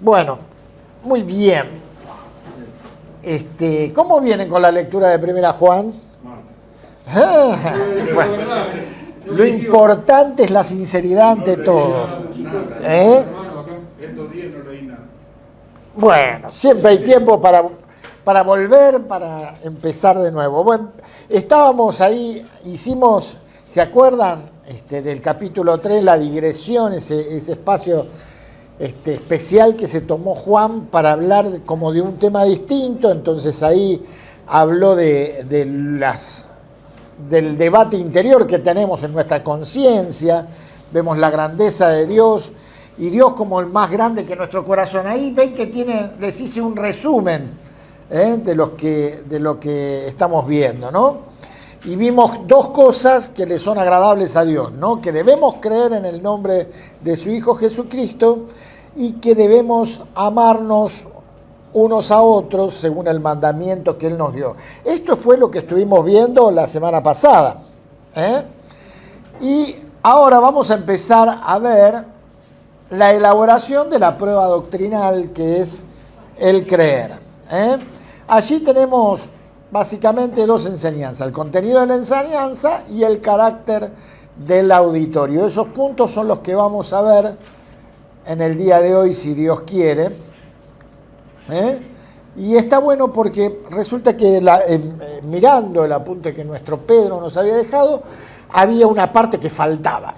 Bueno, muy bien. ¿Cómo vienen con la lectura de Primera Juan? Bueno, lo importante es la sinceridad ante todo. Bueno, siempre hay tiempo para volver, para empezar de nuevo. Bueno, estábamos ahí, hicimos, ¿se acuerdan? Del capítulo 3, la digresión, ese espacio especial que se tomó Juan para hablar como de un tema distinto. Entonces ahí habló del debate interior que tenemos en nuestra conciencia, vemos la grandeza de Dios y Dios como el más grande que nuestro corazón. Ahí ven que les hice un resumen de lo que estamos viendo, ¿no? Y vimos dos cosas que le son agradables a Dios, ¿no? Que debemos creer en el nombre de su Hijo Jesucristo y que debemos amarnos unos a otros según el mandamiento que Él nos dio. Esto fue lo que estuvimos viendo la semana pasada. Y ahora vamos a empezar a ver la elaboración de la prueba doctrinal, que es el creer. Allí tenemos básicamente dos enseñanzas, el contenido de la enseñanza y el carácter del auditorio. Esos puntos son los que vamos a ver en el día de hoy, si Dios quiere. Y está bueno porque resulta que mirando el apunte que nuestro Pedro nos había dejado, había una parte que faltaba.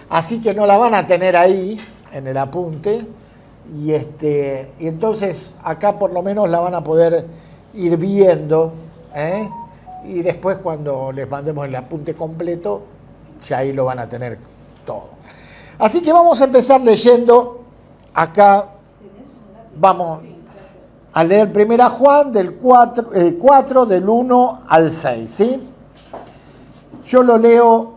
Así que no la van a tener ahí en el apunte. Y entonces acá por lo menos la van a poder ir viendo, y después cuando les mandemos el apunte completo, ya ahí lo van a tener todo. Así que vamos a empezar leyendo acá, vamos a leer Primera Juan del 4 del 1 al 6, ¿sí? Yo lo leo.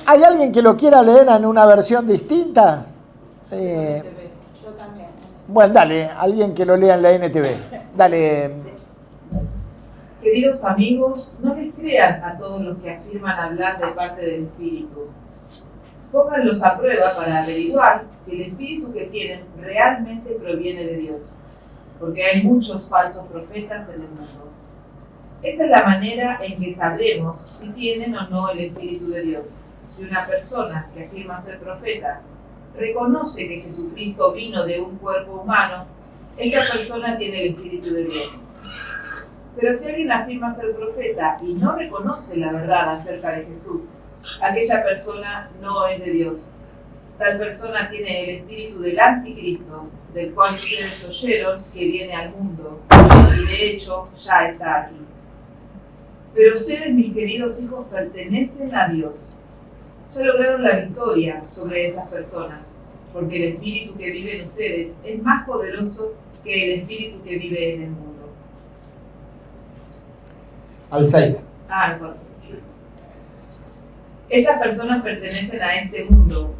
¿Hay alguien que lo quiera leer en una versión distinta? Yo también. Bueno, dale, alguien que lo lea en la NTV. Dale. Queridos amigos, no les crean a todos los que afirman hablar de parte del Espíritu. Pónganlos a prueba para averiguar si el Espíritu que tienen realmente proviene de Dios, porque hay muchos falsos profetas en el mundo. Esta es la manera en que sabremos si tienen o no el Espíritu de Dios. Si una persona que afirma ser profeta reconoce que Jesucristo vino de un cuerpo humano, esa persona tiene el Espíritu de Dios. Pero si alguien afirma ser profeta y no reconoce la verdad acerca de Jesús, aquella persona no es de Dios. Tal persona tiene el espíritu del anticristo, del cual ustedes oyeron que viene al mundo, y de hecho ya está aquí. Pero ustedes, mis queridos hijos, pertenecen a Dios. Ya lograron la victoria sobre esas personas, porque el espíritu que vive en ustedes es más poderoso que el espíritu que vive en el mundo. Al 6. Al 4. Esas personas pertenecen a este mundo.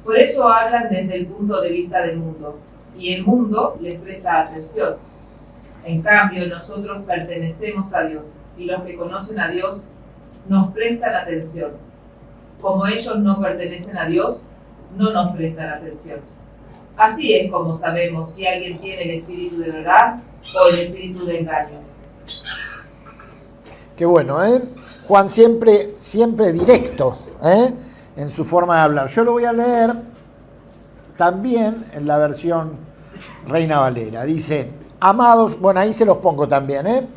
Por eso hablan desde el punto de vista del mundo. Y el mundo les presta atención. En cambio, nosotros pertenecemos a Dios. Y los que conocen a Dios nos prestan atención. Como ellos no pertenecen a Dios, no nos prestan atención. Así es como sabemos si alguien tiene el espíritu de verdad o el espíritu de engaño. Qué bueno, Juan siempre directo, en su forma de hablar. Yo lo voy a leer también en la versión Reina Valera. Dice, amados, bueno, ahí se los pongo también,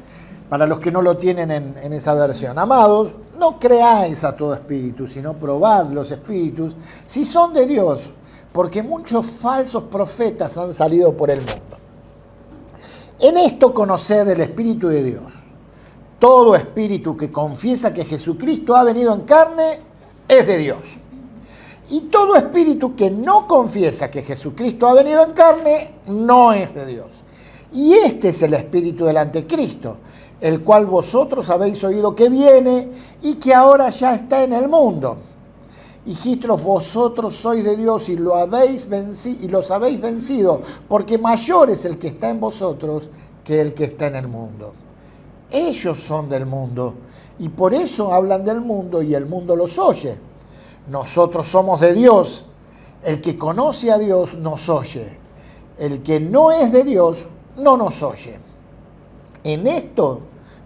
para los que no lo tienen en esa versión. Amados, no creáis a todo espíritu, sino probad los espíritus si son de Dios, porque muchos falsos profetas han salido por el mundo. En esto conoced el Espíritu de Dios. Todo espíritu que confiesa que Jesucristo ha venido en carne es de Dios. Y todo espíritu que no confiesa que Jesucristo ha venido en carne no es de Dios. Y este es el espíritu del anticristo, el cual vosotros habéis oído que viene y que ahora ya está en el mundo. Hijitos, vosotros sois de Dios y los habéis vencido, porque mayor es el que está en vosotros que el que está en el mundo. Ellos son del mundo y por eso hablan del mundo y el mundo los oye. Nosotros somos de Dios. El que conoce a Dios nos oye. el que no es de Dios no nos oye. En esto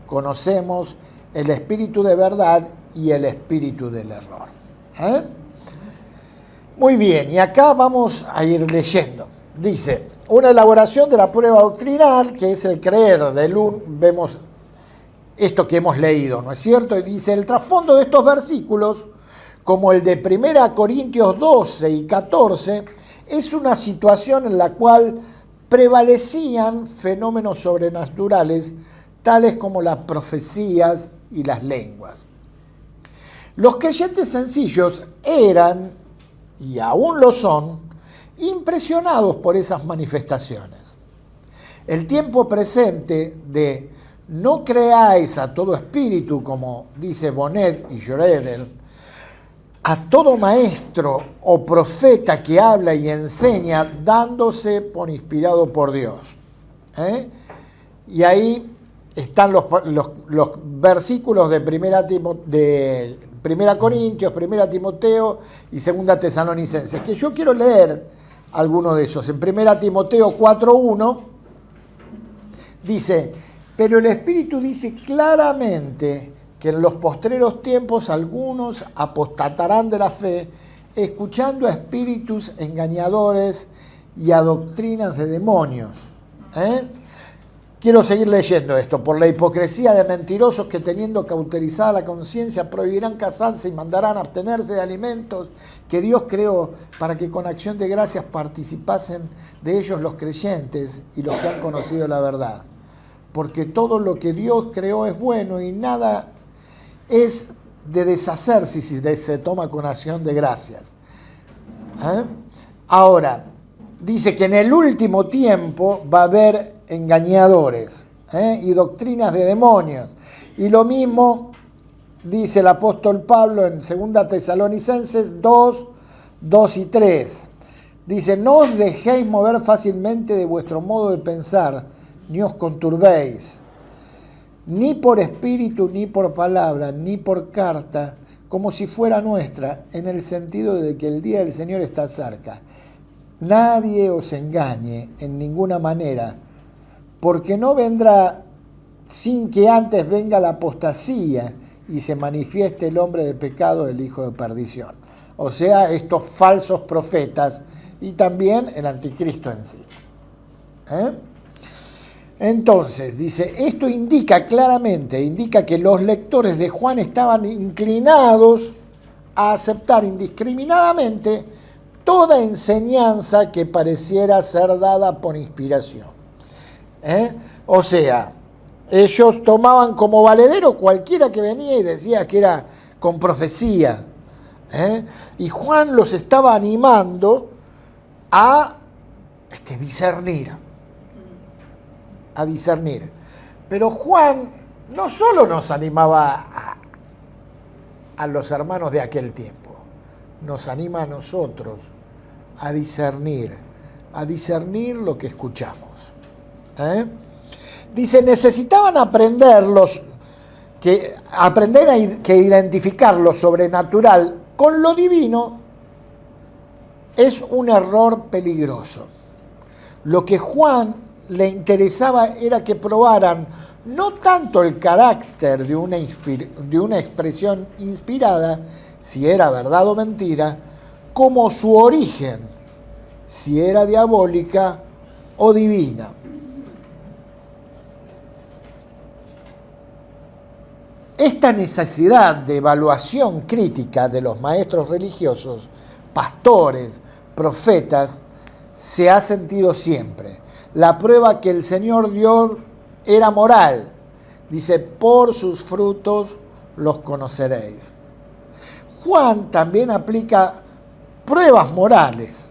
conocemos el espíritu de verdad y el espíritu del error. Muy bien, y acá vamos a ir leyendo. Dice, una elaboración de la prueba doctrinal, que es el creer del vemos esto que hemos leído, ¿no es cierto? Y dice, el trasfondo de estos versículos, como el de 1 Corintios 12 y 14, es una situación en la cual prevalecían fenómenos sobrenaturales, tales como las profecías y las lenguas. Los creyentes sencillos eran, y aún lo son, impresionados por esas manifestaciones. El tiempo presente de no creáis a todo espíritu, como dice Bonnet y Joredel, a todo maestro o profeta que habla y enseña dándose por inspirado por Dios. Y ahí están los versículos de 1 Corintios, 1 Timoteo y 2 Tesalonicenses, que yo quiero leer algunos de esos. En 1 Timoteo 4:1 dice, pero el Espíritu dice claramente que en los postreros tiempos algunos apostatarán de la fe, escuchando a espíritus engañadores y a doctrinas de demonios. Quiero seguir leyendo esto. Por la hipocresía de mentirosos que teniendo cauterizada la conciencia prohibirán casarse y mandarán abstenerse de alimentos que Dios creó para que con acción de gracias participasen de ellos los creyentes y los que han conocido la verdad. Porque todo lo que Dios creó es bueno y nada es de deshacerse si se toma con acción de gracias. Ahora, dice que en el último tiempo va a haber engañadores y doctrinas de demonios. Y lo mismo dice el apóstol Pablo en 2 Tesalonicenses 2, 2 y 3. Dice, no os dejéis mover fácilmente de vuestro modo de pensar, ni os conturbéis, ni por espíritu, ni por palabra, ni por carta, como si fuera nuestra, en el sentido de que el día del Señor está cerca. Nadie os engañe en ninguna manera, porque no vendrá sin que antes venga la apostasía y se manifieste el hombre de pecado, el hijo de perdición. O sea, estos falsos profetas y también el anticristo en sí. Entonces, dice, esto indica que los lectores de Juan estaban inclinados a aceptar indiscriminadamente toda enseñanza que pareciera ser dada por inspiración. O sea, ellos tomaban como valedero cualquiera que venía y decía que era con profecía. Y Juan los estaba animando a discernir. Pero Juan no solo nos animaba a los hermanos de aquel tiempo, nos anima a nosotros a discernir lo que escuchamos. Dice, necesitaban aprender a identificar lo sobrenatural con lo divino. Es un error peligroso. Lo que Juan le interesaba era que probaran no tanto el carácter de una expresión inspirada, si era verdad o mentira, como su origen, si era diabólica o divina. Esta necesidad de evaluación crítica de los maestros religiosos, pastores, profetas, se ha sentido siempre. La prueba que el Señor dio era moral. Dice, por sus frutos los conoceréis. Juan también aplica pruebas morales.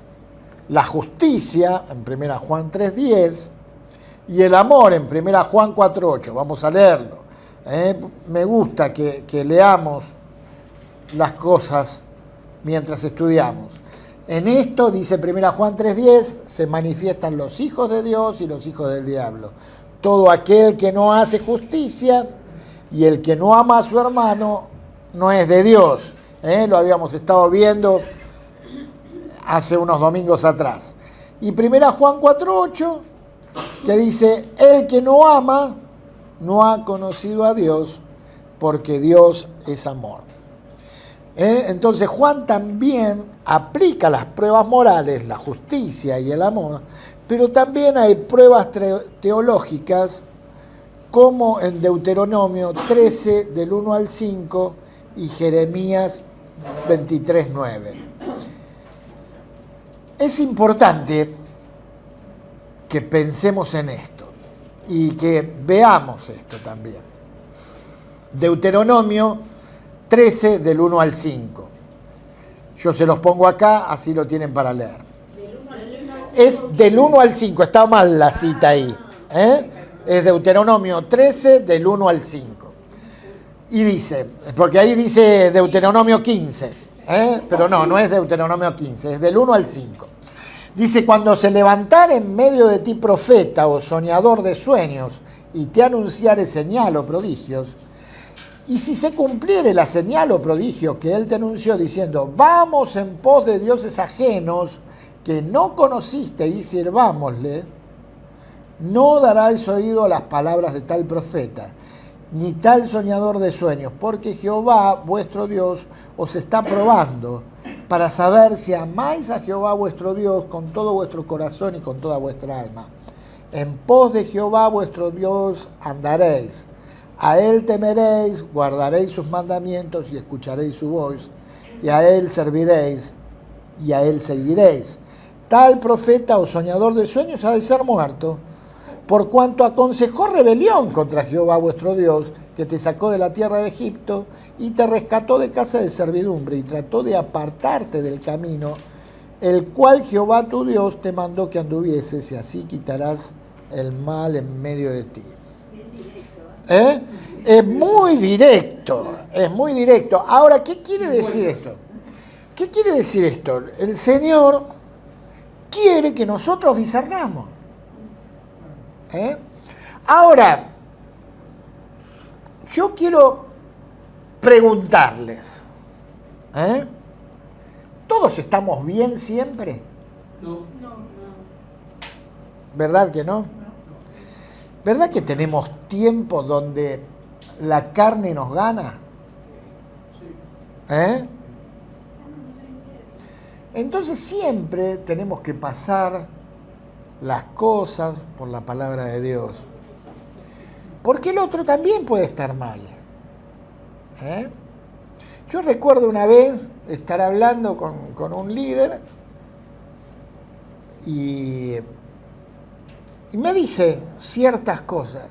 La justicia, en 1 Juan 3:10, y el amor, en 1 Juan 4:8. Vamos a leerlo. Me gusta que leamos las cosas mientras estudiamos. En esto, dice 1 Juan 3:10, se manifiestan los hijos de Dios y los hijos del diablo. Todo aquel que no hace justicia y el que no ama a su hermano no es de Dios. Lo habíamos estado viendo hace unos domingos atrás. Y 1 Juan 4:8, que dice, el que no ama no ha conocido a Dios, porque Dios es amor. Entonces Juan también aplica las pruebas morales, la justicia y el amor, pero también hay pruebas teológicas, como en Deuteronomio 13, del 1 al 5, y Jeremías 23:9. Es importante que pensemos en esto y que veamos esto también. Deuteronomio 13, del 1 al 5. Yo se los pongo acá, así lo tienen para leer. Es del 1 al 5, está mal la cita ahí. Es Deuteronomio 13, del 1 al 5. Y dice, porque ahí dice Deuteronomio 15, pero no es Deuteronomio 15, es del 1 al 5. Dice, cuando se levantare en medio de ti profeta o soñador de sueños y te anunciare señal o prodigios, y si se cumpliere la señal o prodigio que él te anunció diciendo, vamos en pos de dioses ajenos que no conociste y sirvámosle, no daráis oído a las palabras de tal profeta, ni tal soñador de sueños, porque Jehová vuestro Dios os está probando para saber si amáis a Jehová vuestro Dios con todo vuestro corazón y con toda vuestra alma. En pos de Jehová vuestro Dios andaréis, a él temeréis, guardaréis sus mandamientos y escucharéis su voz, y a él serviréis y a él seguiréis. Tal profeta o soñador de sueños ha de ser muerto, por cuanto aconsejó rebelión contra Jehová vuestro Dios, que te sacó de la tierra de Egipto y te rescató de casa de servidumbre y trató de apartarte del camino, el cual Jehová tu Dios te mandó que anduvieses, y así quitarás el mal en medio de ti. Es muy directo, es muy directo. Ahora, ¿qué quiere decir esto? ¿Qué quiere decir esto? El Señor quiere que nosotros discernamos. Ahora, yo quiero preguntarles, ¿todos estamos bien siempre? No. ¿Verdad que no? ¿Verdad que tenemos tiempos donde la carne nos gana? Entonces siempre tenemos que pasar las cosas por la palabra de Dios, porque el otro también puede estar mal. Yo recuerdo una vez estar hablando con un líder y me dice ciertas cosas,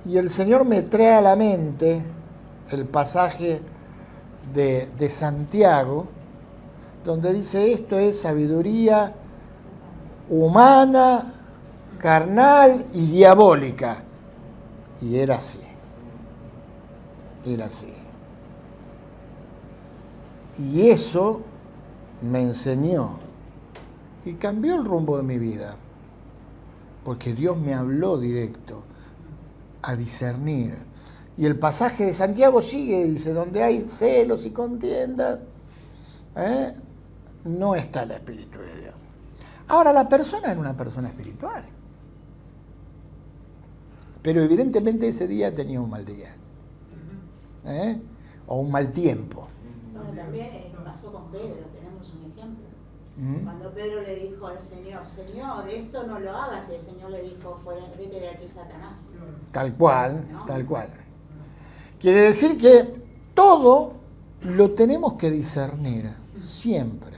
y el Señor me trae a la mente el pasaje de Santiago, donde dice, esto es sabiduría humana, carnal y diabólica. Y era así. Era así. Y eso me enseñó y cambió el rumbo de mi vida, porque Dios me habló directo a discernir. Y el pasaje de Santiago sigue, dice, donde hay celos y contiendas, no está el Espíritu de Dios. Ahora, la persona era una persona espiritual, pero evidentemente ese día tenía un mal día, o un mal tiempo. Bueno, también pasó con Pedro, tenemos un ejemplo. Cuando Pedro le dijo al Señor, Señor, esto no lo hagas, y el Señor le dijo, vete de aquí, Satanás. Tal cual, ¿no? Tal cual. Quiere decir que todo lo tenemos que discernir, siempre.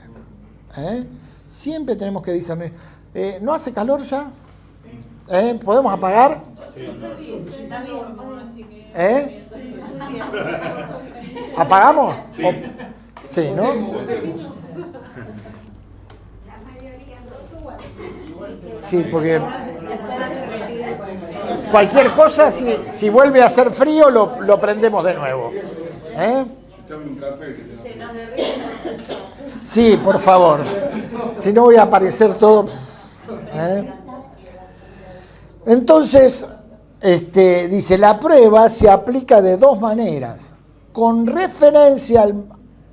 Siempre tenemos que discernir. ¿No hace calor ya? ¿Podemos apagar? ¿Apagamos? Sí, ¿no? Sí, porque cualquier cosa, si vuelve a hacer frío, lo prendemos de nuevo. Sí, por favor. Si no voy a aparecer todo. Entonces, dice, la prueba se aplica de dos maneras, con referencia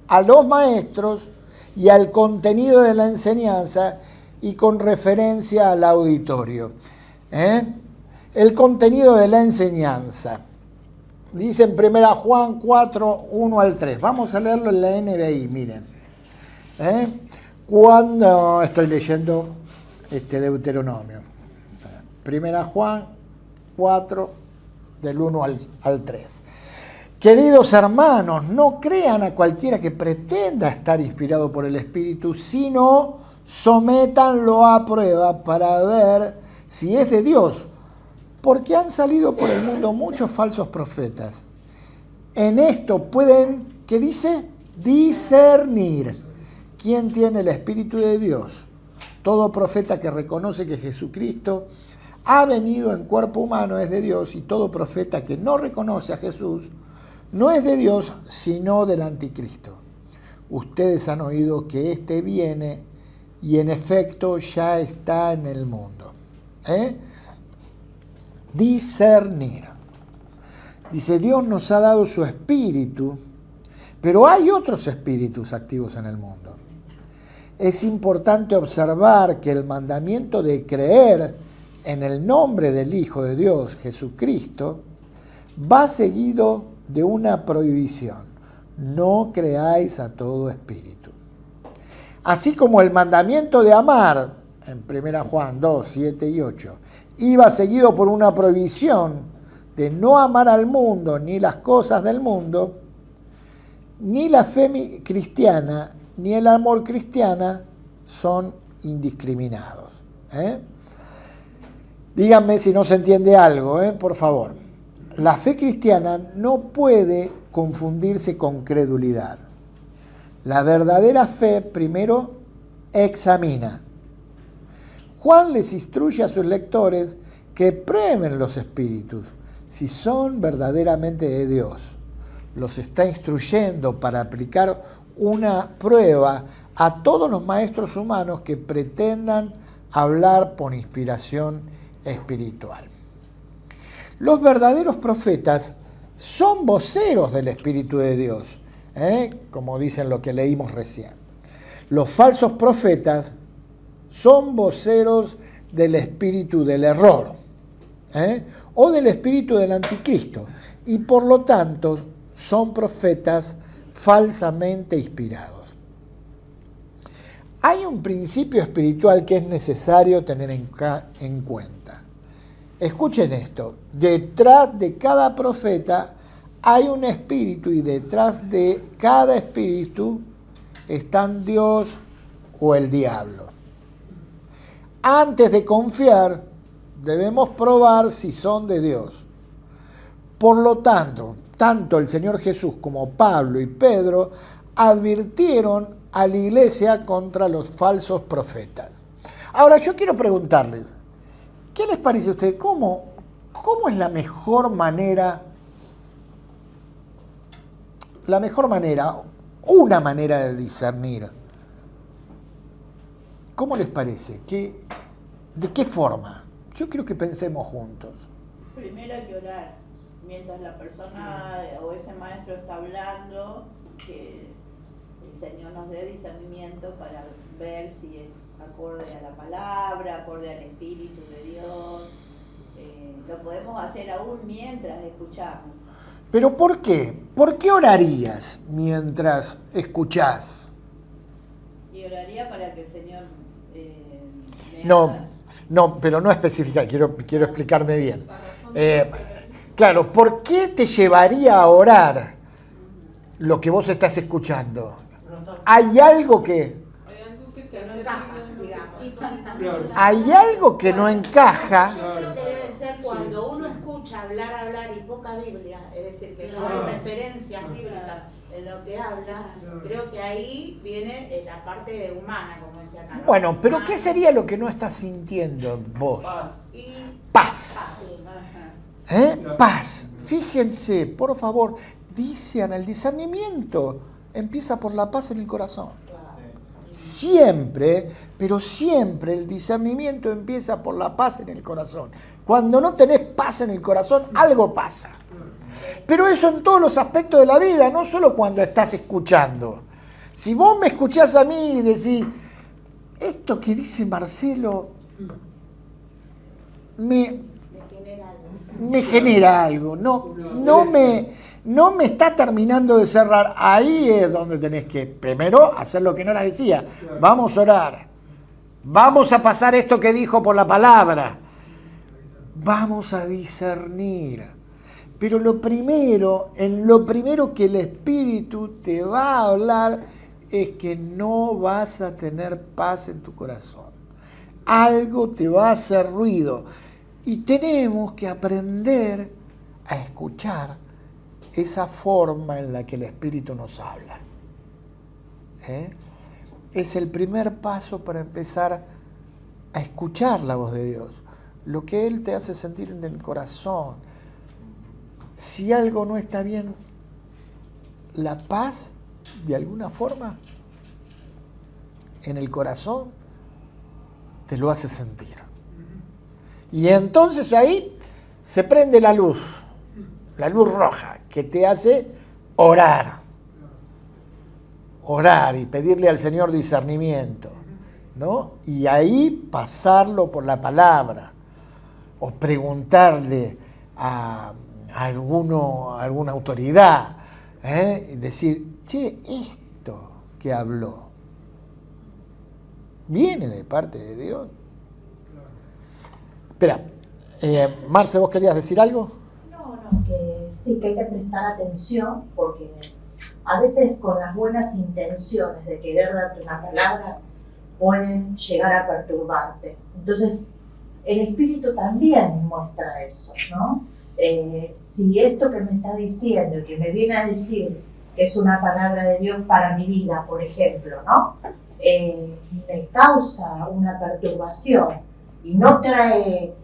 a los maestros y al contenido de la enseñanza, y con referencia al auditorio. El contenido de la enseñanza. Dice en 1 Juan 4, 1 al 3. Vamos a leerlo en la NBI, miren. Cuando estoy leyendo Deuteronomio. 1 Juan 4, del 1 al 3. Queridos hermanos, no crean a cualquiera que pretenda estar inspirado por el Espíritu, sino sométanlo a prueba para ver si es de Dios, porque han salido por el mundo muchos falsos profetas. En esto pueden, ¿qué dice? Discernir quién tiene el Espíritu de Dios. Todo profeta que reconoce que Jesucristo ha venido en cuerpo humano es de Dios, y todo profeta que no reconoce a Jesús no es de Dios, sino del anticristo. Ustedes han oído que éste viene y en efecto ya está en el mundo. Discernir. Dice, Dios nos ha dado su espíritu, pero hay otros espíritus activos en el mundo. Es importante observar que el mandamiento de creer en el nombre del Hijo de Dios, Jesucristo, va seguido de una prohibición: no creáis a todo espíritu. Así como el mandamiento de amar, en 1 Juan 2, 7 y 8, iba seguido por una prohibición de no amar al mundo ni las cosas del mundo, ni la fe cristiana ni el amor cristiana son indiscriminados. Díganme si no se entiende algo, por favor. La fe cristiana no puede confundirse con credulidad. La verdadera fe primero examina. Juan les instruye a sus lectores que prueben los espíritus si son verdaderamente de Dios. Los está instruyendo para aplicar una prueba a todos los maestros humanos que pretendan hablar por inspiración espiritual. Los verdaderos profetas son voceros del Espíritu de Dios, como dicen lo que leímos recién. Los falsos profetas son voceros del espíritu del error, o del espíritu del anticristo, y por lo tanto son profetas falsamente inspirados. Hay un principio espiritual que es necesario tener en cuenta. Escuchen esto: detrás de cada profeta hay un espíritu, y detrás de cada espíritu están Dios o el diablo. Antes de confiar, debemos probar si son de Dios. Por lo tanto, tanto el Señor Jesús como Pablo y Pedro advirtieron a la iglesia contra los falsos profetas. Ahora, yo quiero preguntarles, ¿qué les parece a ustedes? ¿Cómo es la mejor manera, una manera de discernir? ¿Cómo les parece? ¿De qué forma? Yo creo que pensemos juntos. Primero hay que orar. Mientras la persona o ese maestro está hablando, que el Señor nos dé discernimiento para ver si es acorde a la palabra, acorde al Espíritu de Dios. Lo podemos hacer aún mientras escuchamos. ¿Pero por qué? ¿Por qué orarías mientras escuchás? Y oraría para que el Señor No, pero no especificar, quiero explicarme bien. Claro, ¿por qué te llevaría a orar lo que vos estás escuchando? Hay algo que no encaja, digamos. Hay algo que no encaja. Yo creo que debe ser cuando uno escucha hablar y poca Biblia, es decir, que no hay referencias bíblicas en lo que habla. Creo que ahí viene la parte humana, como decía acá. Bueno, pero ¿qué sería lo que no estás sintiendo vos? Paz. Paz. Fíjense, por favor, dicen, el discernimiento empieza por la paz en el corazón. Siempre, pero siempre el discernimiento empieza por la paz en el corazón. Cuando no tenés paz en el corazón, algo pasa. Pero eso en todos los aspectos de la vida, no solo cuando estás escuchando. Si vos me escuchás a mí y decís, esto que dice Marcelo me genera algo. No me está terminando de cerrar. Ahí es donde tenés que, primero, hacer lo que Nora decía. Vamos a orar. Vamos a pasar esto que dijo por la palabra. Vamos a discernir. Pero lo primero que el Espíritu te va a hablar es que no vas a tener paz en tu corazón. Algo te va a hacer ruido. Y tenemos que aprender a escuchar esa forma en la que el Espíritu nos habla. Es el primer paso para empezar a escuchar la voz de Dios. Lo que Él te hace sentir en el corazón. Si algo no está bien, la paz, de alguna forma, en el corazón, te lo hace sentir. Y entonces ahí se prende la luz roja, que te hace orar y pedirle al Señor discernimiento, ¿no? Y ahí pasarlo por la palabra, o preguntarle a alguna autoridad, y decir, che, esto que habló, ¿viene de parte de Dios? Espera, Marce, ¿vos querías decir algo? No, que sí, que hay que prestar atención, porque a veces con las buenas intenciones de querer darte una palabra pueden llegar a perturbarte. Entonces, el Espíritu también muestra eso, ¿no? Si esto que me está diciendo y que me viene a decir es una palabra de Dios para mi vida, por ejemplo, ¿no? Me causa una perturbación y no trae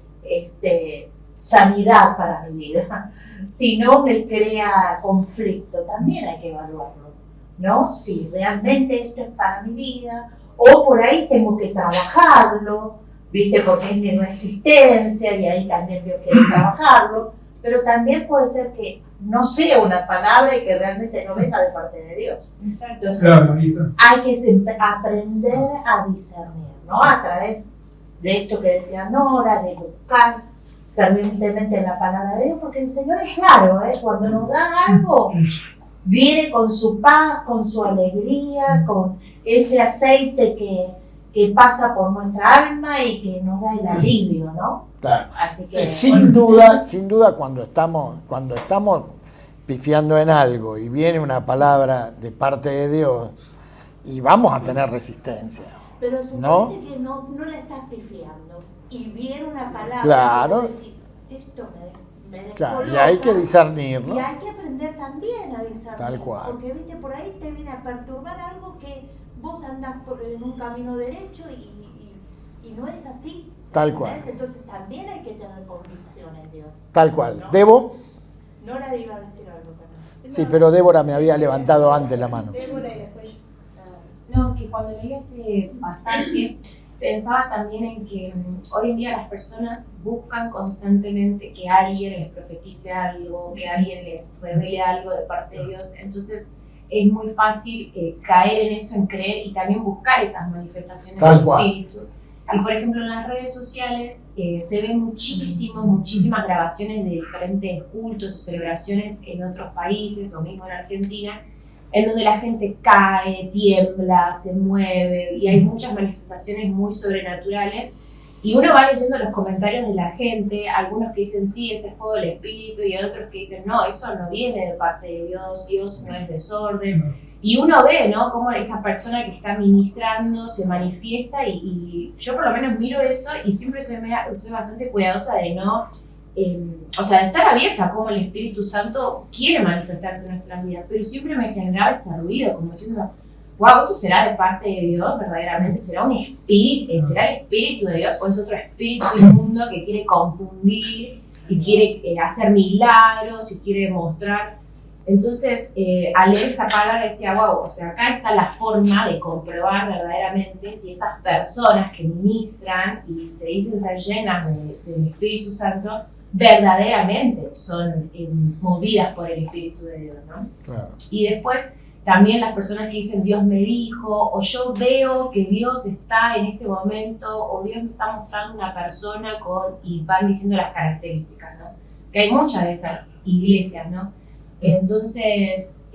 sanidad para mi vida, sino me crea conflicto, también hay que evaluarlo, ¿no? Si realmente esto es para mi vida, o por ahí tengo que trabajarlo, ¿viste? Porque es mi resistencia y ahí también Dios quiere trabajarlo, pero también puede ser que no sea una palabra y que realmente no venga de parte de Dios. Entonces, hay que aprender a discernir, ¿no? A través de esto que decía Nora, de buscar fervientemente la palabra de Dios, porque el Señor es claro, cuando nos da algo, viene con su paz, con su alegría, con ese aceite que pasa por nuestra alma y que nos da el alivio, ¿no? Claro. Así que, sin duda, cuando estamos pifiando en algo y viene una palabra de parte de Dios, y vamos a tener resistencia. Pero suponete que no la estás pifiando y viene una palabra, claro, y decís, esto me claro, y hay que discernir, ¿no? Y hay que aprender también a discernir. Tal cual. Porque viste, por ahí te viene a perturbar algo que vos andás en un camino derecho y no es así. Tal cual. Entonces también hay que tener convicción en Dios. Tal cual. ¿No? ¿Debo? Nora iba a decir algo también. Sí, pero Débora me había levantado antes la mano. Débora y después. No, que cuando leí este pasaje pensaba también en que hoy en día las personas buscan constantemente que alguien les profetice algo, que alguien les revele algo de parte de Dios. Entonces es muy fácil caer en eso, en creer y también buscar esas manifestaciones del Espíritu. Y por ejemplo en las redes sociales se ven muchísimas grabaciones de diferentes cultos o celebraciones en otros países o mismo en Argentina, en donde la gente cae, tiembla, se mueve y hay muchas manifestaciones muy sobrenaturales. Y uno va leyendo los comentarios de la gente, algunos que dicen sí, ese fuego del Espíritu, y otros que dicen no, eso no viene de parte de Dios, Dios no es desorden. Y uno ve, ¿no?, cómo esa persona que está ministrando se manifiesta y yo por lo menos miro eso y siempre soy bastante cuidadosa de no, de estar abierta a cómo el Espíritu Santo quiere manifestarse en nuestras vidas, pero siempre me generaba ese ruido, como diciendo, wow, ¿esto será de parte de Dios verdaderamente? ¿Será un espíritu? ¿Será el Espíritu de Dios o es otro espíritu inmundo que quiere confundir y quiere hacer milagros y quiere mostrar? Entonces, al leer esta palabra decía, wow, acá está la forma de comprobar verdaderamente si esas personas que ministran y se dicen ser llenas del Espíritu Santo, verdaderamente son movidas por el Espíritu de Dios, ¿no? Claro. Y después, También las personas que dicen Dios me dijo, o yo veo que Dios está en este momento, o Dios me está mostrando una persona y van diciendo las características, ¿no? Que hay muchas de esas iglesias, ¿no? Entonces,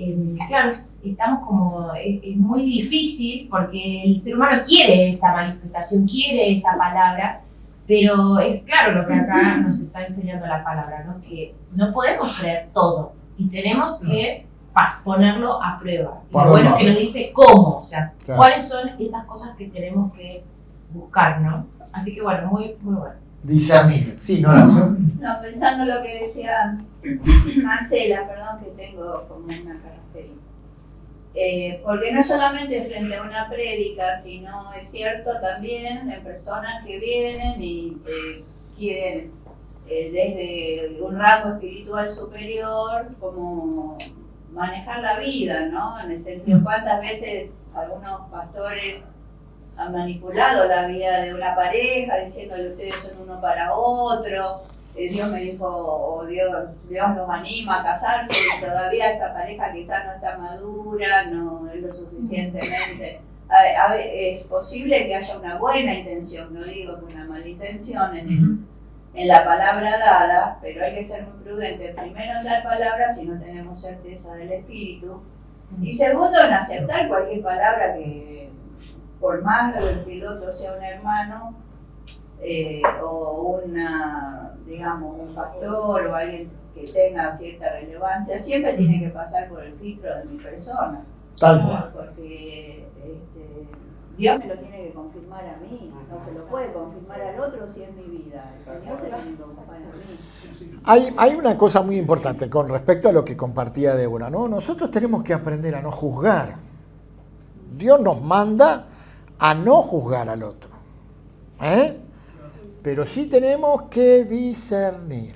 claro, estamos como, es muy difícil porque el ser humano quiere esa manifestación, quiere esa palabra, pero es claro lo que acá nos está enseñando la palabra, ¿no? Que no podemos creer todo y tenemos que ponerlo a prueba. Y lo bueno es que nos dice cómo, o sea, claro, cuáles son esas cosas que tenemos que buscar, ¿no? Así que bueno, muy, muy bueno. Discernir, sí, no la No, pensando lo que decía Marcela, perdón, que tengo como una característica. Porque no solamente frente a una prédica, sino es cierto también en personas que vienen y quieren desde un rango espiritual superior como manejar la vida, ¿no? En el sentido, ¿cuántas veces algunos pastores han manipulado la vida de una pareja diciéndole ustedes son uno para otro? Dios me dijo, o Dios los anima a casarse y todavía esa pareja quizás no está madura, no es lo suficientemente. Es posible que haya una buena intención, no digo que una mala intención en la palabra dada, pero hay que ser muy prudente, primero en dar palabras si no tenemos certeza del espíritu, y segundo en aceptar cualquier palabra que, por más que el otro sea un hermano, o digamos, un pastor o alguien que tenga cierta relevancia, siempre tiene que pasar por el filtro de mi persona. Tal cual. Porque Dios me lo tiene que confirmar a mí, no se lo puede confirmar al otro si es mi vida. El Señor se lo tiene que confirmar a mí. Hay una cosa muy importante con respecto a lo que compartía Débora, ¿no? Nosotros tenemos que aprender a no juzgar. Dios nos manda a no juzgar al otro. Pero sí tenemos que discernir.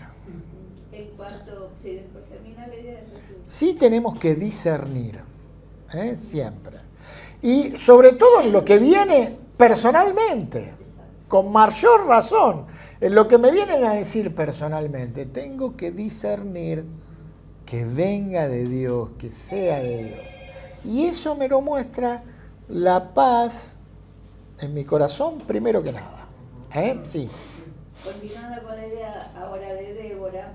Sí tenemos que discernir, siempre. Y sobre todo en lo que viene personalmente, con mayor razón, en lo que me vienen a decir personalmente, tengo que discernir que venga de Dios, que sea de Dios. Y eso me lo muestra la paz en mi corazón primero que nada. Sí. Continuando con la idea ahora de Débora,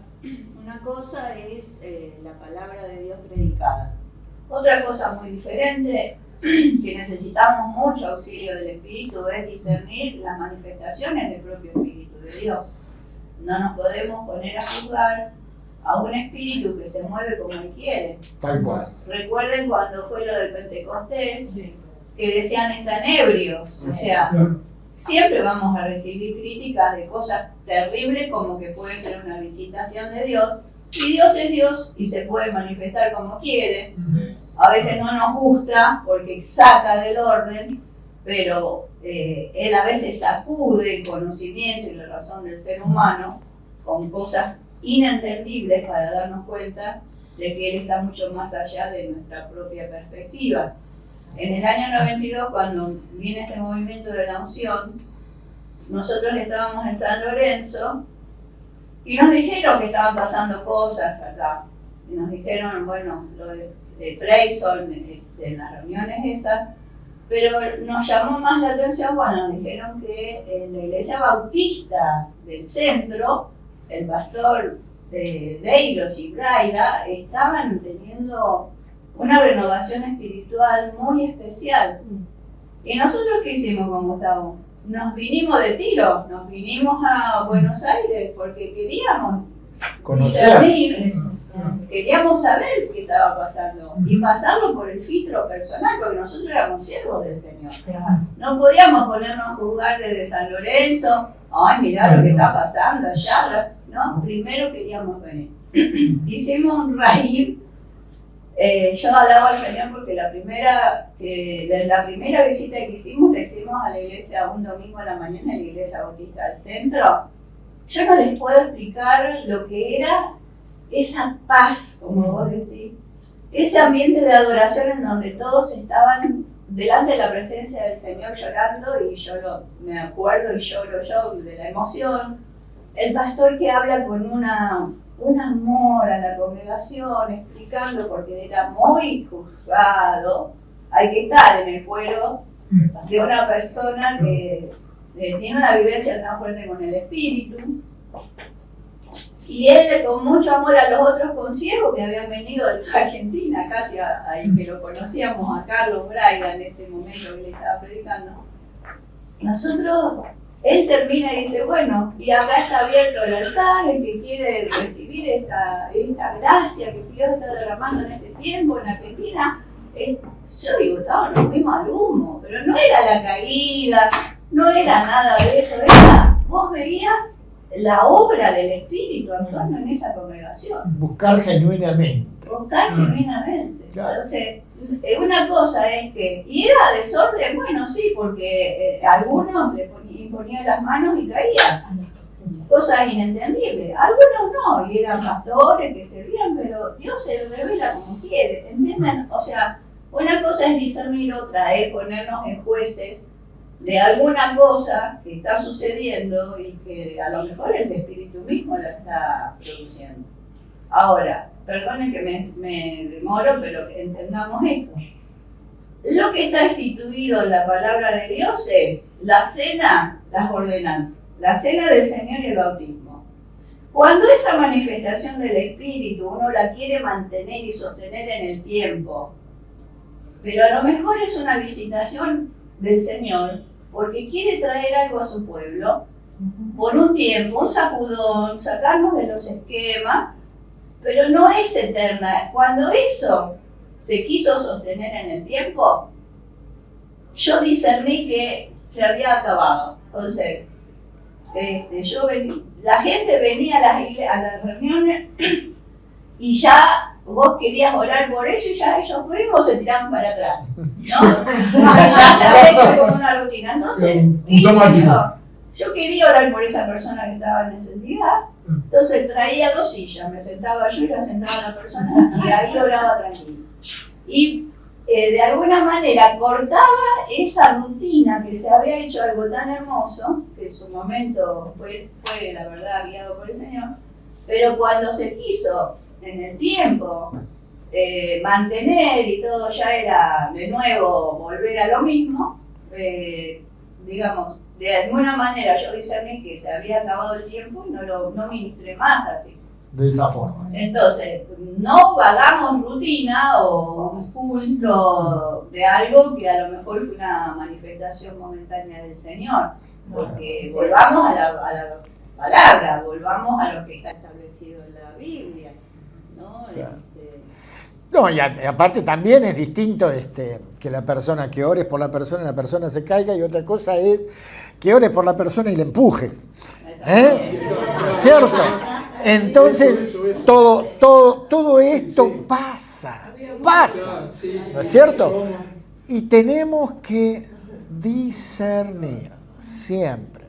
una cosa es la palabra de Dios predicada. Otra cosa muy diferente, que necesitamos mucho auxilio del Espíritu, es discernir las manifestaciones del propio Espíritu de Dios. No nos podemos poner a juzgar a un espíritu que se mueve como él quiere. Tal cual. Recuerden cuando fue lo del Pentecostés, que decían están ebrios, o sea, siempre vamos a recibir críticas de cosas terribles como que puede ser una visitación de Dios, y Dios es Dios y se puede manifestar como quiere. A veces no nos gusta porque saca del orden, pero Él a veces sacude el conocimiento y la razón del ser humano con cosas inentendibles para darnos cuenta de que Él está mucho más allá de nuestra propia perspectiva. En el año 92, cuando viene este movimiento de la unción, nosotros estábamos en San Lorenzo y nos dijeron que estaban pasando cosas acá. Y nos dijeron, bueno, lo de Freyson, en las reuniones esas, pero nos llamó más la atención cuando nos dijeron que en la iglesia bautista del centro, el pastor Deiros y Braida estaban teniendo una renovación espiritual muy especial. ¿Y nosotros qué hicimos con Gustavo? Nos vinimos de tiro, nos vinimos a Buenos Aires porque queríamos discernir, queríamos saber qué estaba pasando y pasarlo por el filtro personal, porque nosotros éramos siervos del Señor. No podíamos ponernos a juzgar desde San Lorenzo, ay, mirá lo que está pasando allá. No, primero queríamos venir. Hicimos un raíz. Yo alabo al Señor porque la primera visita que hicimos la hicimos a la iglesia un domingo a la mañana, en la iglesia bautista del centro. Yo no les puedo explicar lo que era esa paz, como vos decís, ese ambiente de adoración en donde todos estaban delante de la presencia del Señor llorando, y yo me acuerdo y lloro yo de la emoción. El pastor que habla con una un amor a la congregación, explicando porque era muy juzgado. Hay que estar en el cuero de una persona que tiene una vivencia tan fuerte con el espíritu. Y él, con mucho amor a los otros conciervos que habían venido de toda Argentina, casi ahí que lo conocíamos a Carlos Braida en este momento que le estaba predicando, él termina y dice, bueno, y acá está abierto el altar, el que quiere recibir esta gracia que Dios está derramando en este tiempo en Argentina. Yo digo, nos fuimos al humo, pero no era la caída, no era nada de eso, vos veías la obra del Espíritu actuando en esa congregación. Buscar genuinamente. Genuinamente. Claro. Entonces, una cosa es que, y era desorden, bueno, sí, porque algunos le imponían las manos y caían. Cosas inentendibles. Algunos no, y eran pastores que servían, pero Dios se revela como quiere, ¿entienden? O sea, una cosa es discernir, otra es ponernos en jueces de alguna cosa que está sucediendo y que a lo mejor el espíritu mismo la está produciendo. Ahora, perdonen que me demoro, pero que entendamos esto. Lo que está instituido en la palabra de Dios es la cena, las ordenanzas, la cena del Señor y el bautismo. Cuando esa manifestación del espíritu uno la quiere mantener y sostener en el tiempo, pero a lo mejor es una visitación del Señor porque quiere traer algo a su pueblo por un tiempo, un sacudón, sacarnos de los esquemas, pero no es eterna. Cuando eso se quiso sostener en el tiempo, yo discerní que se había acabado. Entonces, la gente venía a las reuniones y ya vos querías orar por ellos y ya ellos mismos se tiraban para atrás, ¿no? Ya se había hecho como una rutina. Entonces, yo quería orar por esa persona que estaba en necesidad, entonces traía 2 sillas, me sentaba yo y la sentaba la persona y ahí oraba tranquilo. Y de alguna manera cortaba esa rutina que se había hecho algo tan hermoso, que en su momento fue la verdad guiado por el Señor, pero cuando se quiso en el tiempo mantener y todo ya era de nuevo volver a lo mismo, digamos, de alguna manera yo discerní que se había acabado el tiempo y no ministré más así. De esa forma. Entonces, no hagamos rutina o un culto de algo que a lo mejor fue una manifestación momentánea del Señor, porque volvamos a la palabra, volvamos a lo que está establecido en la Biblia, ¿no? Claro. No, y aparte también es distinto que la persona, que ores por la persona y la persona se caiga, y otra cosa es que ores por la persona y le empujes. ¿No es cierto? Entonces, todo esto pasa, ¿no es cierto? Y tenemos que discernir siempre.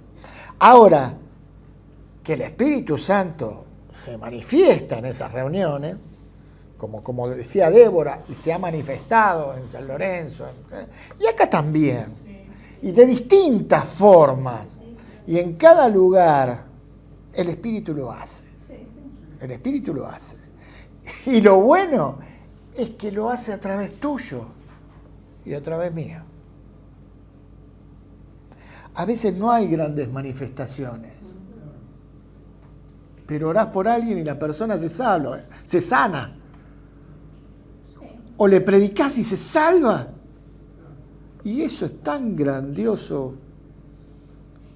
Ahora, que el Espíritu Santo se manifiesta en esas reuniones, como decía Débora, y se ha manifestado en San Lorenzo, y acá también, y de distintas formas, y en cada lugar el Espíritu lo hace. El Espíritu lo hace. Y lo bueno es que lo hace a través tuyo y a través mío. A veces no hay grandes manifestaciones, pero orás por alguien y la persona se sana. O le predicás y se salva. Y eso es tan grandioso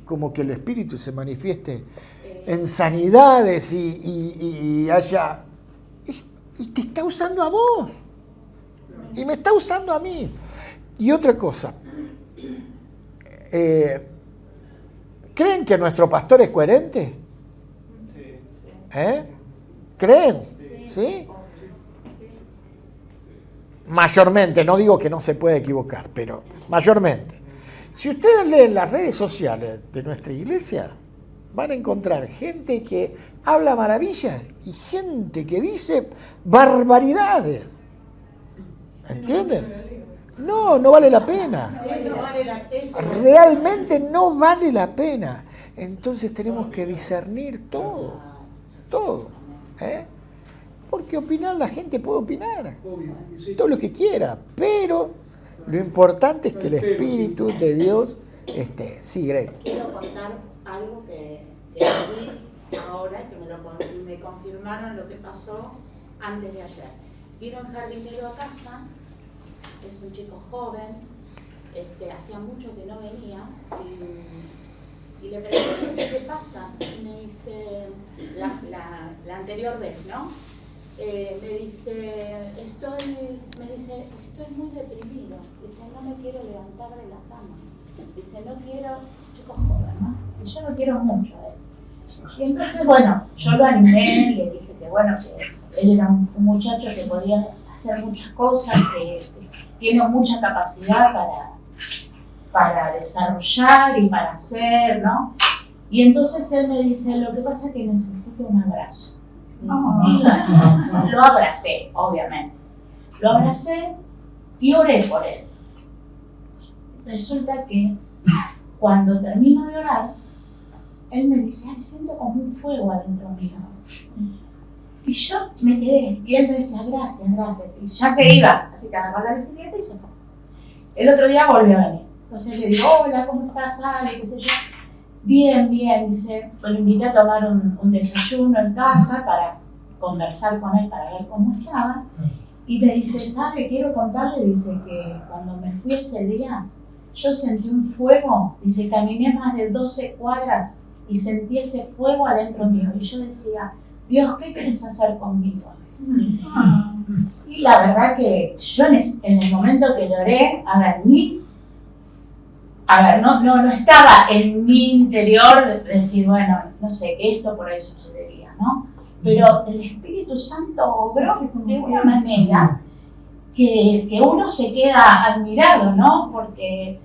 como que el Espíritu se manifieste en sanidades y haya... Y te está usando a vos. Y me está usando a mí. Y otra cosa. ¿Creen que nuestro pastor es coherente? ¿Creen? ¿Sí? Mayormente, no digo que no se puede equivocar, pero mayormente. Si ustedes leen las redes sociales de nuestra iglesia, van a encontrar gente que habla maravillas y gente que dice barbaridades. ¿Entienden? No vale la pena. Realmente no vale la pena. Entonces tenemos que discernir todo. ¿eh? Porque opinar, la gente puede opinar, Obvio, sí. todo lo que quiera, pero lo importante es que el Espíritu de Dios esté. Sí, Grey. Quiero contar algo que vi ahora, que me confirmaron lo que pasó antes de ayer. Vino un jardinero a casa, es un chico joven, hacía mucho que no venía, y le pregunté qué te pasa. Y me dice, la anterior vez, ¿no? Me dice, estoy muy deprimido. Dice, no me quiero levantar de la cama. Dice, no quiero, chico joven, ¿no? Y yo lo quiero mucho a él. Y entonces, bueno, yo lo animé, le dije que bueno, que él era un muchacho que podía hacer muchas cosas, que tiene mucha capacidad para desarrollar y para hacer, ¿no? Y entonces él me dice, lo que pasa es que necesito un abrazo. Y lo abracé, obviamente. Lo abracé y oré por él. Resulta que cuando termino de orar, él me dice, ay, siento como un fuego adentro mío. Y yo me quedé. Y él me decía, gracias, gracias. Y ya se iba. Así que agarró la bicicleta y se fue. El otro día volvió a venir. Entonces le digo, hola, ¿cómo estás, Ale? ¿Qué sé yo? Bien, bien. Dice, pues lo invité a tomar un desayuno en casa para conversar con él, para ver cómo estaba. Y me dice, ¿sabe? Quiero contarle, dice, que cuando me fui ese día, yo sentí un fuego. Dice, caminé más de 12 cuadras y sentí ese fuego adentro mío. Y yo decía, Dios, ¿qué querés hacer conmigo? Y la verdad que yo en el momento que lloré, no estaba en mi interior decir, bueno, no sé, que esto por ahí sucedería, ¿no? Pero el Espíritu Santo obró de una manera que uno se queda admirado, ¿no? Porque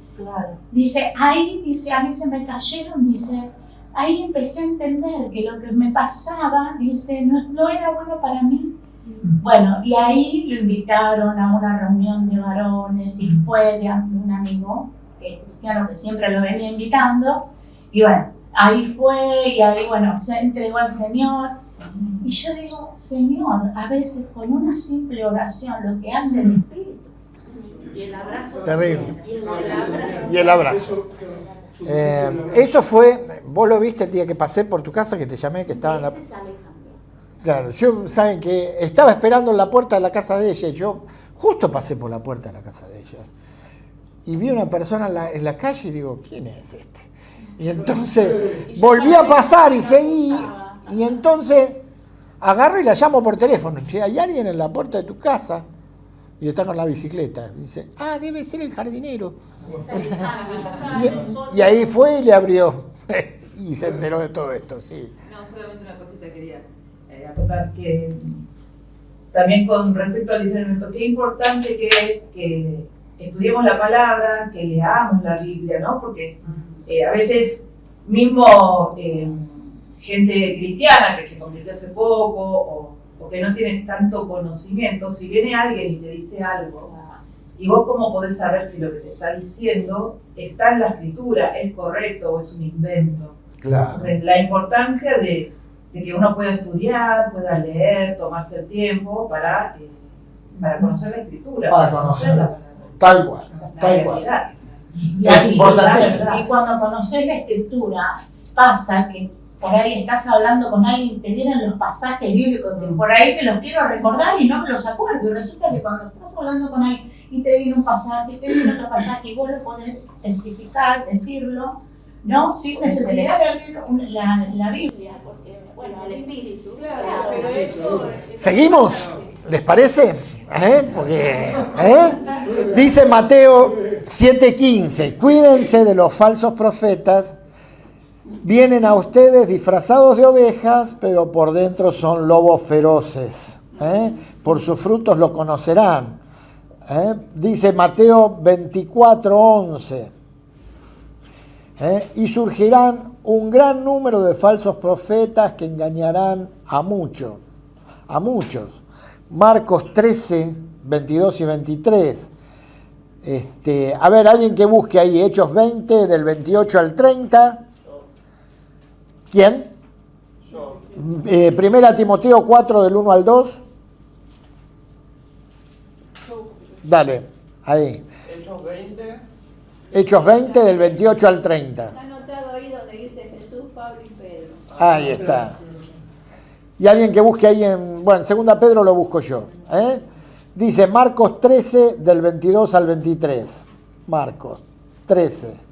dice, ahí, dice, a mí se me cayeron, dice, ahí empecé a entender que lo que me pasaba, dice, no era bueno para mí. Bueno, y ahí lo invitaron a una reunión de varones y fue de un amigo cristiano que siempre lo venía invitando. Y bueno, ahí fue y ahí, bueno, se entregó al Señor. Y yo digo, Señor, a veces con una simple oración lo que hace el Espíritu. Y el abrazo. Terrible. Y el abrazo. Y el abrazo. Eso fue, vos lo viste el día que pasé por tu casa, que te llamé, que estaba en la... Ese es Alejandro. Claro, yo, saben que estaba esperando en la puerta de la casa de ella, y yo justo pasé por la puerta de la casa de ella. Y vi una persona en la calle y digo, ¿quién es este? Y entonces volví a pasar y seguí, y entonces agarro y la llamo por teléfono. Che, ¿hay alguien en la puerta de tu casa? Y está con la bicicleta. Dice, debe ser el jardinero. Y ahí fue y le abrió. Y se enteró de todo esto, sí. No, solamente una cosita quería acotar, que también con respecto al discernimiento, qué importante que es que estudiemos la palabra, que leamos la Biblia, ¿no? Porque a veces mismo gente cristiana que se convirtió hace poco o que no tiene tanto conocimiento, si viene alguien y te dice algo, y vos cómo podés saber si lo que te está diciendo está en la escritura, es correcto o es un invento. Claro. Entonces, la importancia de que uno pueda estudiar, pueda leer, tomarse el tiempo para conocer la escritura. Para conocerla. Tal cual, tal cual. Y Es así, importantísimo. claro, y cuando conoces la escritura, pasa que por ahí estás hablando con alguien y te vienen los pasajes bíblicos que por ahí me los quiero recordar y no me los acuerdo. Y resulta que cuando estás hablando con alguien y te viene un pasaje, y te viene otro pasaje, y vos lo podés testificar, decirlo, ¿no? Sin necesidad de abrir la Biblia, porque, bueno, el Espíritu. Claro, pero eso ¿Seguimos? ¿Les parece? Porque, dice Mateo 7:15, cuídense de los falsos profetas, vienen a ustedes disfrazados de ovejas, pero por dentro son lobos feroces. Por sus frutos lo conocerán. Dice Mateo 24:11, y surgirán un gran número de falsos profetas que engañarán a muchos. Marcos 13, 22 y 23. A ver, alguien que busque ahí, Hechos 20, del 28 al 30. ¿Quién? Primera Timoteo 4 del 1 al 2. Dale, ahí. Hechos 20. Hechos 20 del 28 al 30. Está anotado ahí donde dice Jesús, Pablo y Pedro. Ahí está. Y alguien que busque ahí en segunda Pedro lo busco yo. Dice Marcos 13 del 22 al 23. Marcos 13.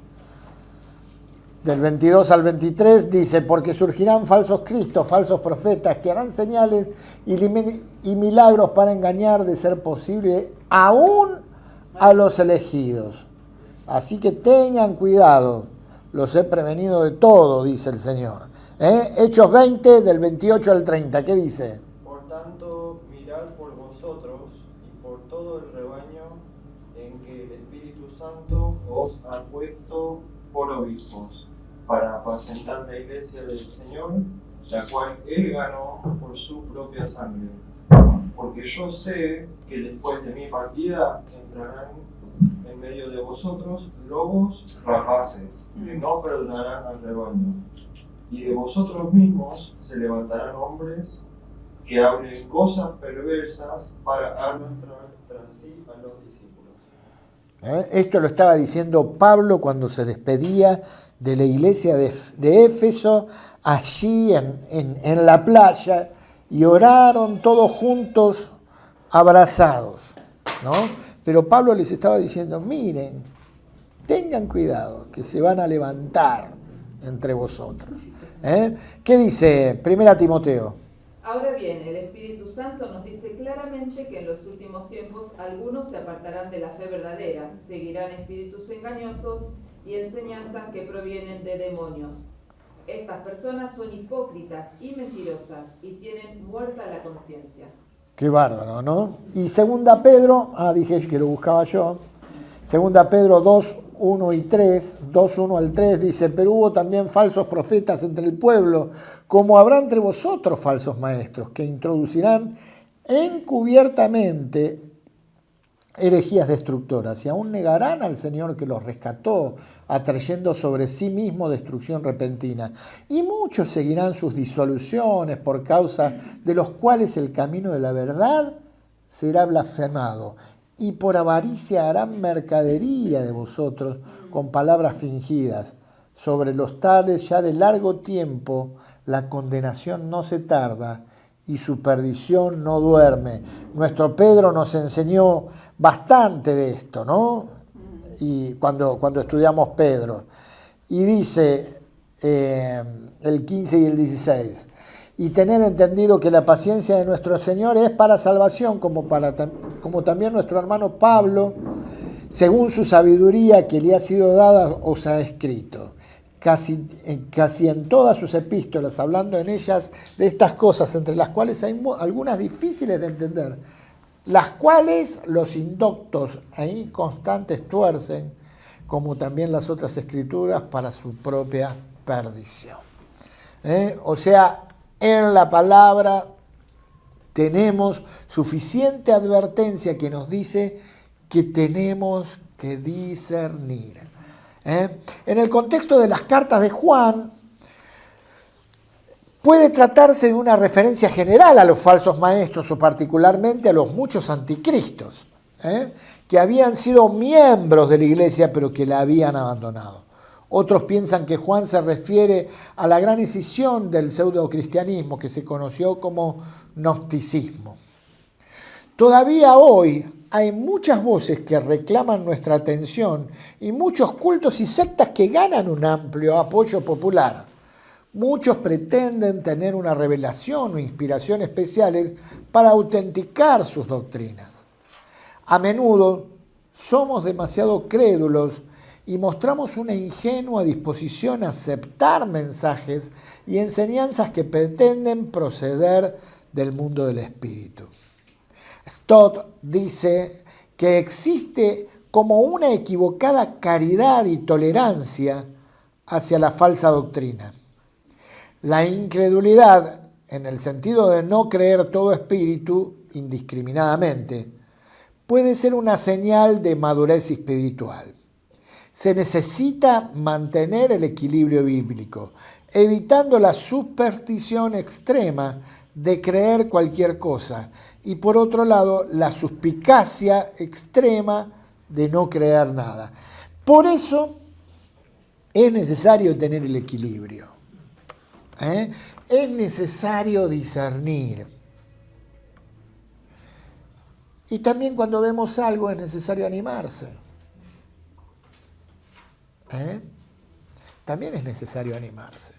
Del 22 al 23 dice, porque surgirán falsos cristos, falsos profetas, que harán señales y milagros para engañar, de ser posible, aún a los elegidos. Así que tengan cuidado, los he prevenido de todo, dice el Señor. Hechos 20, del 28 al 30, ¿qué dice? Por tanto, mirad por vosotros y por todo el rebaño en que el Espíritu Santo os ha puesto por obispos, para apacentar la iglesia del Señor, la cual Él ganó por su propia sangre. Porque yo sé que después de mi partida entrarán en medio de vosotros lobos rapaces, que no perdonarán al rebaño. Y de vosotros mismos se levantarán hombres que hablen cosas perversas para arrastrar tras sí a los discípulos. Esto lo estaba diciendo Pablo cuando se despedía de la iglesia de Éfeso, allí en la playa, y oraron todos juntos, abrazados, ¿no? Pero Pablo les estaba diciendo, miren, tengan cuidado, que se van a levantar entre vosotros. ¿Qué dice 1 Timoteo? Ahora bien, el Espíritu Santo nos dice claramente que en los últimos tiempos algunos se apartarán de la fe verdadera, seguirán espíritus engañosos y enseñanzas que provienen de demonios. Estas personas son hipócritas y mentirosas y tienen muerta la conciencia. Qué bárbaro, ¿no? Y segunda Pedro, dije que lo buscaba yo, segunda Pedro 2, 1 y 3, 2, 1 al 3, dice, pero hubo también falsos profetas entre el pueblo, como habrá entre vosotros falsos maestros, que introducirán encubiertamente herejías destructoras, y aún negarán al Señor que los rescató, atrayendo sobre sí mismo destrucción repentina. Y muchos seguirán sus disoluciones, por causa de los cuales el camino de la verdad será blasfemado, y por avaricia harán mercadería de vosotros con palabras fingidas. Sobre los tales ya de largo tiempo la condenación no se tarda, y su perdición no duerme. Nuestro Pedro nos enseñó bastante de esto, ¿no? Y cuando estudiamos Pedro. Y dice el 15 y el 16, y tener entendido que la paciencia de nuestro Señor es para salvación, como también nuestro hermano Pablo, según su sabiduría que le ha sido dada, os ha escrito. Casi en todas sus epístolas, hablando en ellas de estas cosas, entre las cuales hay algunas difíciles de entender, las cuales los indoctos e inconstantes tuercen, como también las otras escrituras, para su propia perdición. O sea, en la palabra tenemos suficiente advertencia que nos dice que tenemos que discernir. En el contexto de las cartas de Juan, puede tratarse de una referencia general a los falsos maestros o particularmente a los muchos anticristos, que habían sido miembros de la iglesia pero que la habían abandonado. Otros piensan que Juan se refiere a la gran escisión del pseudocristianismo que se conoció como gnosticismo. Todavía hoy hay muchas voces que reclaman nuestra atención y muchos cultos y sectas que ganan un amplio apoyo popular. Muchos pretenden tener una revelación o inspiración especiales para autenticar sus doctrinas. A menudo somos demasiado crédulos y mostramos una ingenua disposición a aceptar mensajes y enseñanzas que pretenden proceder del mundo del espíritu. Stott dice que existe como una equivocada caridad y tolerancia hacia la falsa doctrina. La incredulidad, en el sentido de no creer todo espíritu indiscriminadamente, puede ser una señal de madurez espiritual. Se necesita mantener el equilibrio bíblico evitando la superstición extrema de creer cualquier cosa. Y por otro lado, la suspicacia extrema de no creer nada. Por eso es necesario tener el equilibrio. Es necesario discernir. Y también cuando vemos algo es necesario animarse. También es necesario animarse.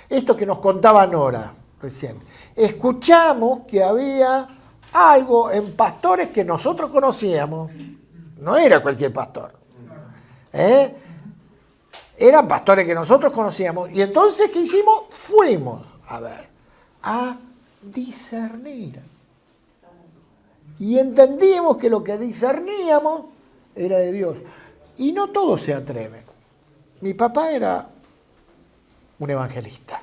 Esto que nos contaba Nora recién. Escuchamos que había algo en pastores que nosotros conocíamos. No era cualquier pastor. Eran pastores que nosotros conocíamos. Y entonces, ¿qué hicimos? Fuimos a ver, a discernir. Y entendimos que lo que discerníamos era de Dios. Y no todos se atreven. Mi papá era un evangelista.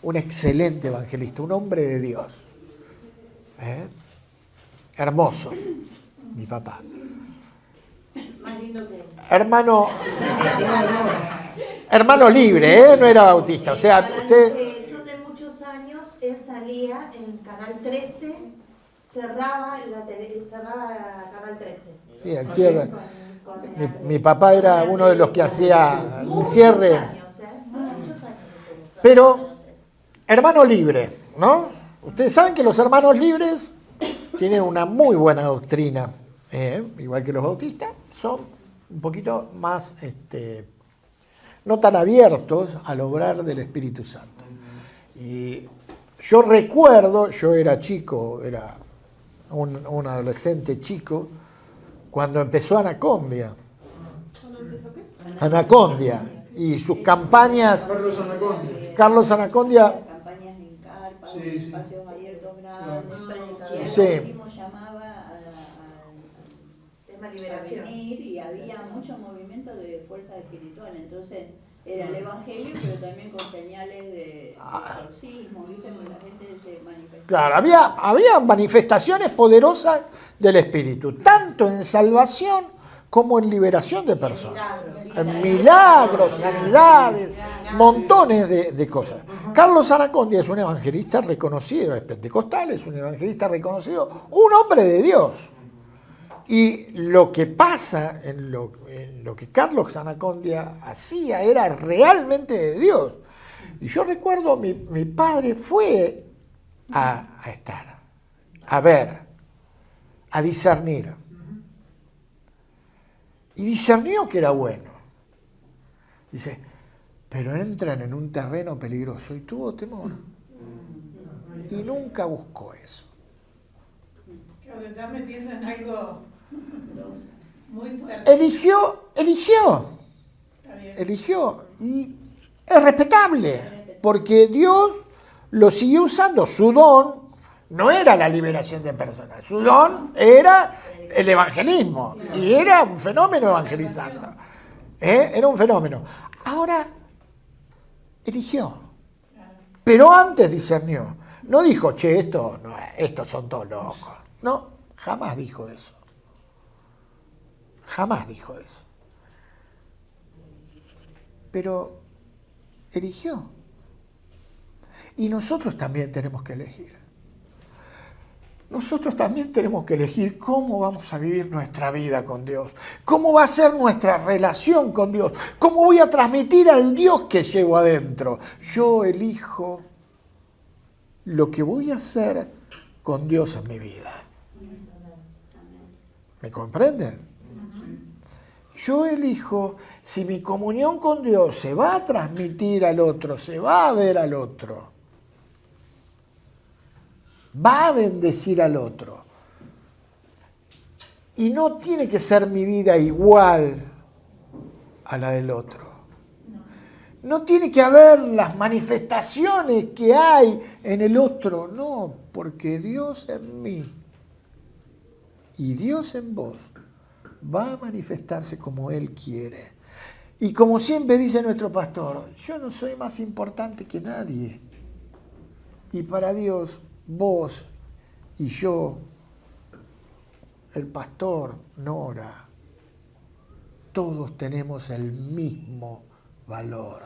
Un excelente evangelista, un hombre de Dios. Hermoso, mi papá. Más lindo que... Hermano libre, no era bautista. O sea, usted... Eso de muchos años, él salía en Canal 13, cerraba Canal 13. Sí, el cierre. Con Mi papá era uno de los que hacía el cierre. Muchos años. Pero, hermano libre, ¿no? Ustedes saben que los hermanos libres tienen una muy buena doctrina, igual que los bautistas, son un poquito más, no tan abiertos al obrar del Espíritu Santo. Y yo recuerdo, yo era chico, era un adolescente chico, cuando empezó Anacondia. ¿Cuándo empezó qué? Anacondia. Y sus campañas... Carlos Anacondia... Campañas en carpa, Sí, sí. espacios abiertos grandes, predicadores. Sí. Él mismo llamaba Tema a liberación. venir y había mucho movimiento de fuerza espiritual. Entonces era el evangelio, pero también con señales de exorcismo, ¿viste? Porque la gente se manifestaba. Claro, había manifestaciones poderosas del Espíritu, tanto en salvación como en liberación de personas. En milagros, sanidades, montones de cosas. Carlos Anacondia es un evangelista reconocido, es pentecostal, es un evangelista reconocido, un hombre de Dios. Y lo que pasa en lo que Carlos Anacondia hacía era realmente de Dios. Y yo recuerdo, mi padre fue a estar, a ver, a discernir. Y discernió que era bueno. Dice, pero entran en un terreno peligroso y tuvo temor. Y nunca buscó eso. Claro, te estás metiendo en algo muy fuerte. Eligió. Está bien. Eligió. Y es respetable, porque Dios lo siguió usando. Su don no era la liberación de personas, su don era el evangelismo. Y era un fenómeno evangelizando. Era un fenómeno. Ahora, eligió. Pero antes discernió. No dijo, che, estos son todos locos. No, jamás dijo eso. Jamás dijo eso. Pero eligió. Y nosotros también tenemos que elegir. Nosotros también tenemos que elegir cómo vamos a vivir nuestra vida con Dios, cómo va a ser nuestra relación con Dios, cómo voy a transmitir al Dios que llevo adentro. Yo elijo lo que voy a hacer con Dios en mi vida. ¿Me comprenden? Yo elijo si mi comunión con Dios se va a transmitir al otro, se va a ver al otro, va a bendecir al otro. Y no tiene que ser mi vida igual a la del otro. No tiene que haber las manifestaciones que hay en el otro. No, porque Dios en mí y Dios en vos va a manifestarse como Él quiere. Y como siempre dice nuestro pastor, yo no soy más importante que nadie. Y para Dios, vos y yo, el pastor, Nora, todos tenemos el mismo valor.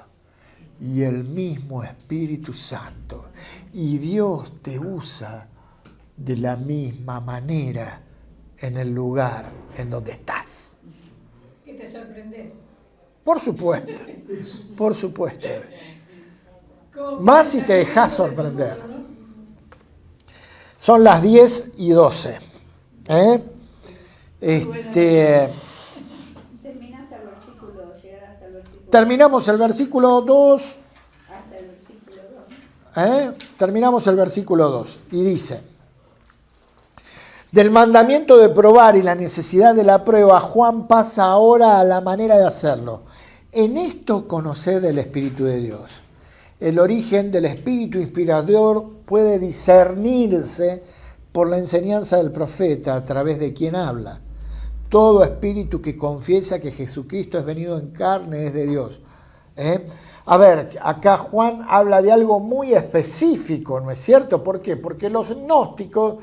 Y el mismo Espíritu Santo. Y Dios te usa de la misma manera en el lugar en donde estás. Que te sorprendes. Por supuesto, por supuesto. ¿Cómo Más si te dejas sorprender. Son las 10:12. Terminaste el versículo, llegar hasta el versículo. Terminamos el versículo 2. Hasta el versículo 2. Terminamos el versículo 2 y dice: del mandamiento de probar y la necesidad de la prueba, Juan pasa ahora a la manera de hacerlo. En esto conoced el Espíritu de Dios. El origen del Espíritu inspirador puede discernirse por la enseñanza del profeta a través de quien habla. Todo espíritu que confiesa que Jesucristo es venido en carne es de Dios. A ver, acá Juan habla de algo muy específico, ¿no es cierto? ¿Por qué? Porque los gnósticos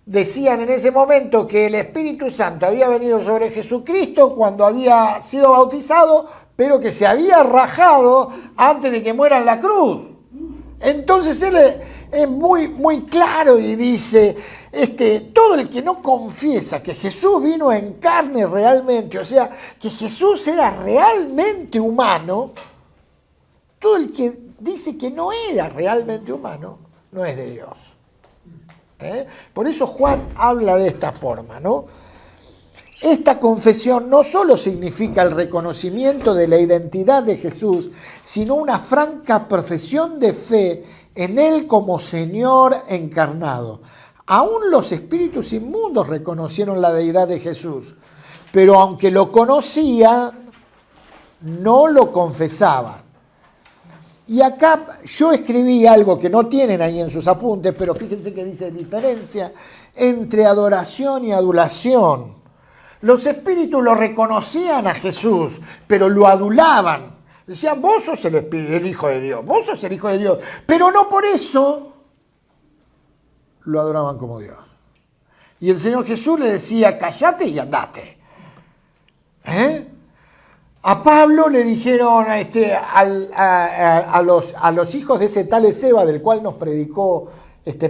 decían en ese momento que el Espíritu Santo había venido sobre Jesucristo cuando había sido bautizado, pero que se había rajado antes de que muera en la cruz. Entonces él es muy, muy claro y dice, todo el que no confiesa que Jesús vino en carne realmente, o sea, que Jesús era realmente humano, todo el que dice que no era realmente humano, no es de Dios. Por eso Juan habla de esta forma, ¿no? Esta confesión no solo significa el reconocimiento de la identidad de Jesús, sino una franca profesión de fe en Él como Señor encarnado. Aún los espíritus inmundos reconocieron la deidad de Jesús, pero aunque lo conocían, no lo confesaban. Y acá yo escribí algo que no tienen ahí en sus apuntes, pero fíjense que dice diferencia entre adoración y adulación. Los espíritus lo reconocían a Jesús, pero lo adulaban. Decían, vos sos el Hijo de Dios, vos sos el Hijo de Dios. Pero no por eso lo adoraban como Dios. Y el Señor Jesús le decía, callate y andate. A Pablo le dijeron a los hijos de ese tal Esceva, del cual nos predicó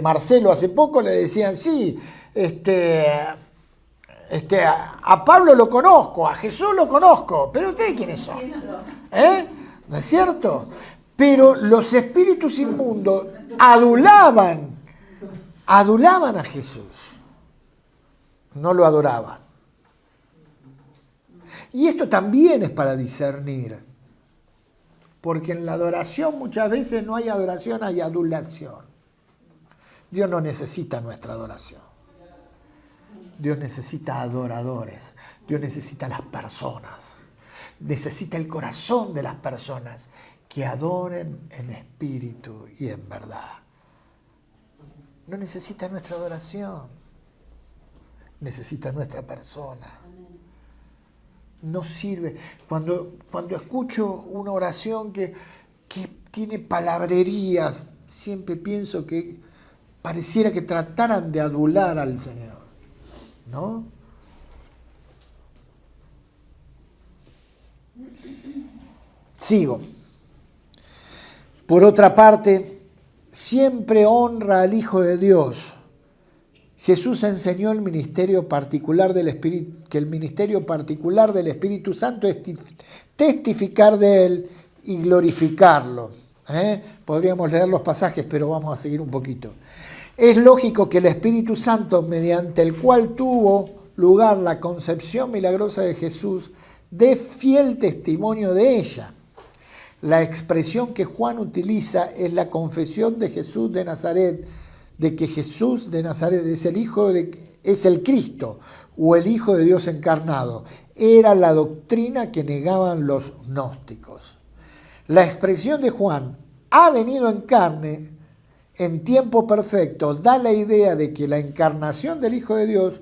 Marcelo hace poco, le decían, sí, a Pablo lo conozco, a Jesús lo conozco, pero ¿ustedes quiénes son? ¿No es cierto? Pero los espíritus inmundos adulaban a Jesús, no lo adoraban. Y esto también es para discernir, porque en la adoración muchas veces no hay adoración, hay adulación. Dios no necesita nuestra adoración. Dios necesita adoradores, Dios necesita las personas, necesita el corazón de las personas que adoren en espíritu y en verdad. No necesita nuestra adoración, necesita nuestra persona. No sirve. Cuando escucho una oración que tiene palabrerías, siempre pienso que pareciera que trataran de adular al Señor, ¿no? Sigo. Por otra parte, siempre honra al Hijo de Dios. Jesús enseñó el ministerio particular del Espíritu, que el ministerio particular del Espíritu Santo es testificar de Él y glorificarlo. Podríamos leer los pasajes, pero vamos a seguir un poquito. Es lógico que el Espíritu Santo, mediante el cual tuvo lugar la concepción milagrosa de Jesús, dé fiel testimonio de ella. La expresión que Juan utiliza es la confesión de Jesús de Nazaret, de que Jesús de Nazaret es el Cristo o el Hijo de Dios encarnado. Era la doctrina que negaban los gnósticos. La expresión de Juan, ha venido en carne, en tiempo perfecto, da la idea de que la encarnación del Hijo de Dios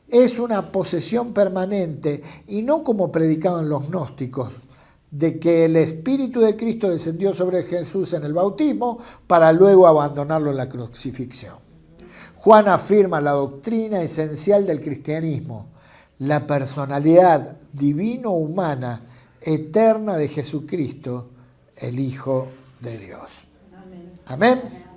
es una posesión permanente y no como predicaban los gnósticos, de que el Espíritu de Cristo descendió sobre Jesús en el bautismo para luego abandonarlo en la crucifixión. Juan afirma la doctrina esencial del cristianismo. La personalidad divino-humana eterna de Jesucristo, el Hijo de Dios. Amén. Amén.